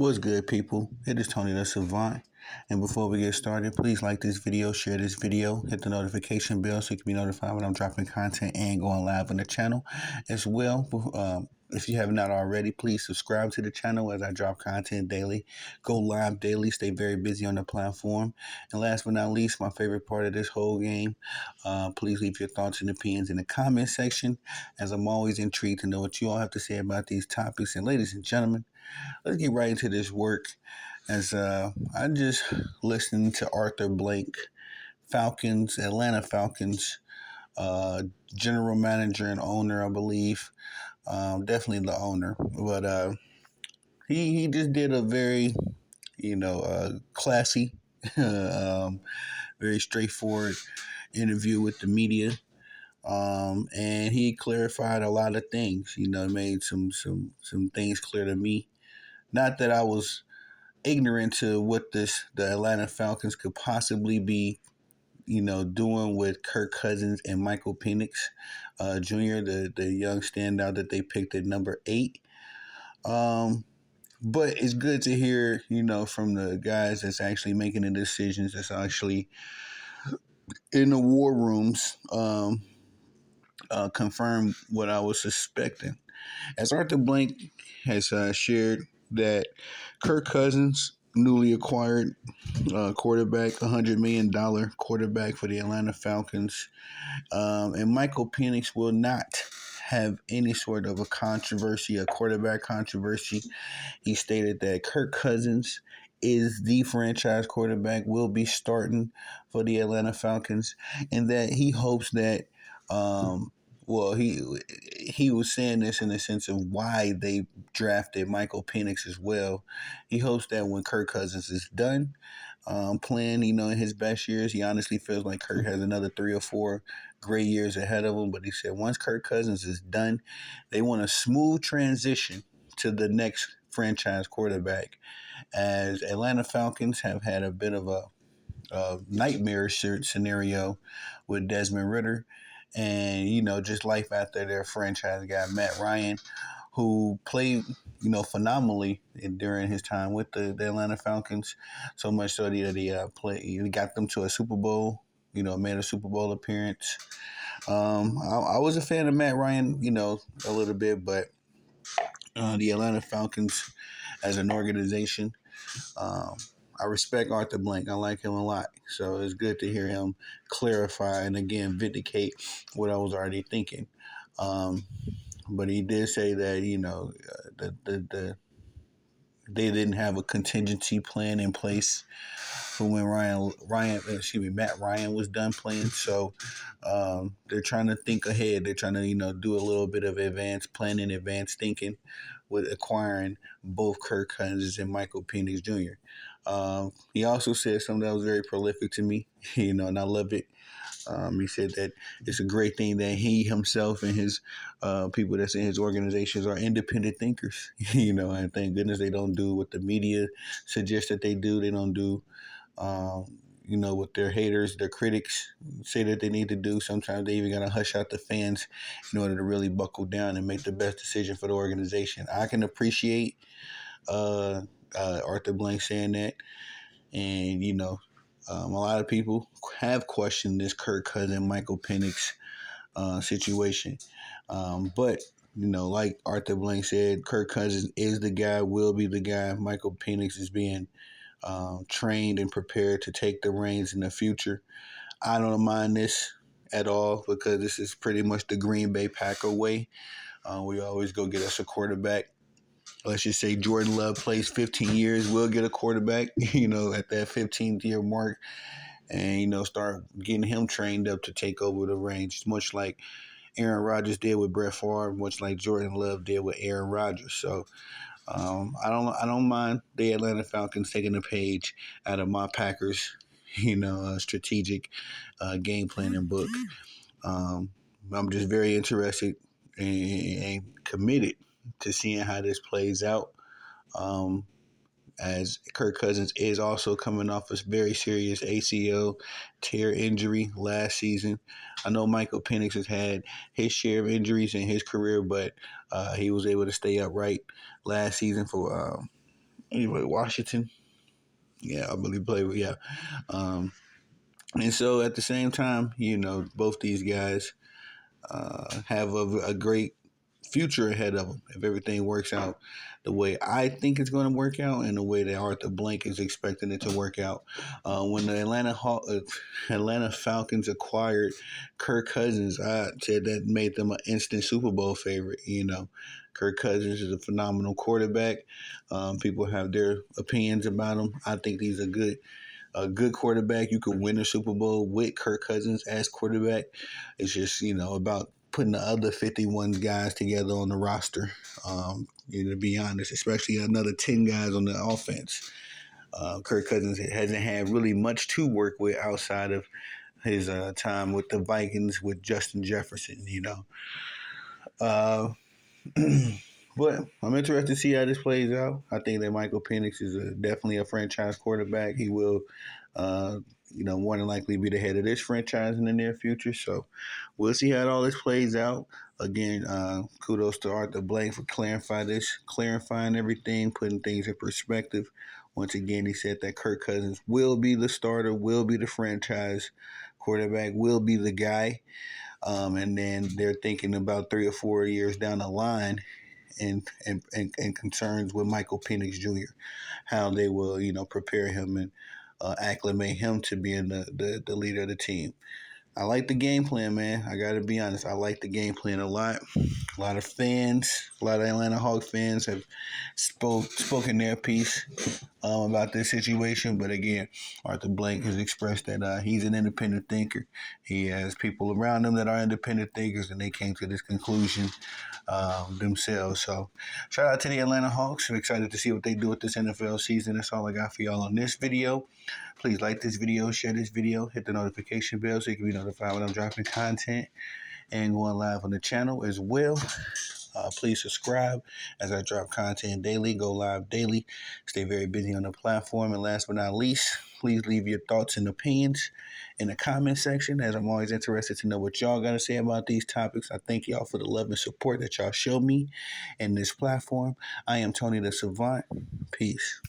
What's good, people? It is Tony the Savant. And before we get started, please like this video, share this video, hit the notification bell so you can be notified when I'm dropping content and going live on the channel. As well, if you have not already, please subscribe to the channel as I drop content daily, go live daily, stay very busy on the platform. And last but not least, my favorite part of this whole game, please leave your thoughts and opinions in the comment section, as I'm always intrigued to know what you all have to say about these topics. And ladies and gentlemen, let's get right into this work. As I just listened to Arthur Blank, Atlanta Falcons, general manager and owner, I believe. Definitely the owner, but he just did a very classy, very straightforward interview with the media. And he clarified a lot of things. Made some things clear to me. Not that I was ignorant to what the Atlanta Falcons could possibly be, doing with Kirk Cousins and Michael Penix Jr., the young standout that they picked at number 8. But it's good to hear, from the guys that's actually making the decisions, that's actually in the war rooms, confirm what I was suspecting. As Arthur Blank has shared that Kirk Cousins, newly acquired quarterback, $100 million quarterback for the Atlanta Falcons, and Michael Penix will not have any sort of a quarterback controversy. He stated that Kirk Cousins is the franchise quarterback, will be starting for the Atlanta Falcons, and that he hopes that he was saying this in the sense of why they drafted Michael Penix as well. He hopes that when Kirk Cousins is done playing, in his best years, he honestly feels like Kirk has another 3 or 4 great years ahead of him. But he said once Kirk Cousins is done, they want a smooth transition to the next franchise quarterback, as Atlanta Falcons have had a bit of a nightmare scenario with Desmond Ridder. And, just life after their franchise guy, Matt Ryan, who played, phenomenally during his time with the Atlanta Falcons, so much so that he got them to a Super Bowl, made a Super Bowl appearance. I was a fan of Matt Ryan, a little bit, but the Atlanta Falcons as an organization, I respect Arthur Blank. I like him a lot. So it's good to hear him clarify and, again, vindicate what I was already thinking. But he did say that, they didn't have a contingency plan in place for when Matt Ryan was done playing. So they're trying to think ahead. They're trying to, do a little bit of advanced planning, advanced thinking with acquiring both Kirk Cousins and Michael Penix Jr. He also said something that was very prolific to me, and I love it. He said that it's a great thing that he himself and his people that's in his organizations are independent thinkers, and thank goodness they don't do what the media suggests that they do. They don't do, what their haters, their critics say that they need to do. Sometimes they even got to hush out the fans in order to really buckle down and make the best decision for the organization. I can appreciate Arthur Blank saying that. And, a lot of people have questioned this Kirk Cousins, Michael Penix situation. But, like Arthur Blank said, Kirk Cousins is the guy, will be the guy. Michael Penix is being trained and prepared to take the reins in the future. I don't mind this at all, because this is pretty much the Green Bay Packer way. We always go get us a quarterback. Let's just say Jordan Love plays 15 years, we'll get a quarterback, at that 15th year mark, and, start getting him trained up to take over the reins, much like Aaron Rodgers did with Brett Favre, much like Jordan Love did with Aaron Rodgers. So I don't mind the Atlanta Falcons taking a page out of my Packers, strategic game planning book. I'm just very interested and committed to seeing how this plays out, as Kirk Cousins is also coming off a very serious ACL tear injury last season. I know Michael Penix has had his share of injuries in his career, but he was able to stay upright last season for Anyway, Washington. Yeah, I believe play with yeah. Um, and so at the same time, both these guys have a great future ahead of them if everything works out the way I think it's going to work out and the way that Arthur Blank is expecting it to work out. When the Atlanta Falcons acquired Kirk Cousins, I said that made them an instant Super Bowl favorite. Kirk Cousins is a phenomenal quarterback. People have their opinions about him. I think he's a good quarterback. You could win a Super Bowl with Kirk Cousins as quarterback. It's just, about putting the other 51 guys together on the roster. To be honest, especially another 10 guys on the offense. Kirk Cousins hasn't had really much to work with outside of his time with the Vikings with Justin Jefferson. Uh, but I'm interested to see how this plays out. I think that Michael Penix is definitely a franchise quarterback. He will, uh, more than likely be the head of this franchise in the near future. So we'll see how all this plays out. Again, kudos to Arthur Blank for clarifying everything, putting things in perspective. Once again, he said that Kirk Cousins will be the starter, will be the franchise quarterback, will be the guy. And then they're thinking about 3 or 4 years down the line and concerns with Michael Penix Jr., how they will, prepare him and acclimate him to being the leader of the team. I like the game plan, man. I got to be honest. I like the game plan a lot. A lot of fans, a lot of Atlanta Hawks fans have spoken their piece about this situation. But again, Arthur Blank has expressed that he's an independent thinker. He has people around him that are independent thinkers, and they came to this conclusion themselves. So shout out to the Atlanta Hawks. I'm excited to see what they do with this NFL season. That's all I got for y'all on this video. Please like this video, share this video, hit the notification bell so you can be notified when I'm dropping content and going live on the channel as well. Please subscribe as I drop content daily, go live daily, stay very busy on the platform. And last but not least, please leave your thoughts and opinions in the comment section, as I'm always interested to know what y'all got to say about these topics. I thank y'all for the love and support that y'all show me in this platform. I am Tony the Savant. Peace.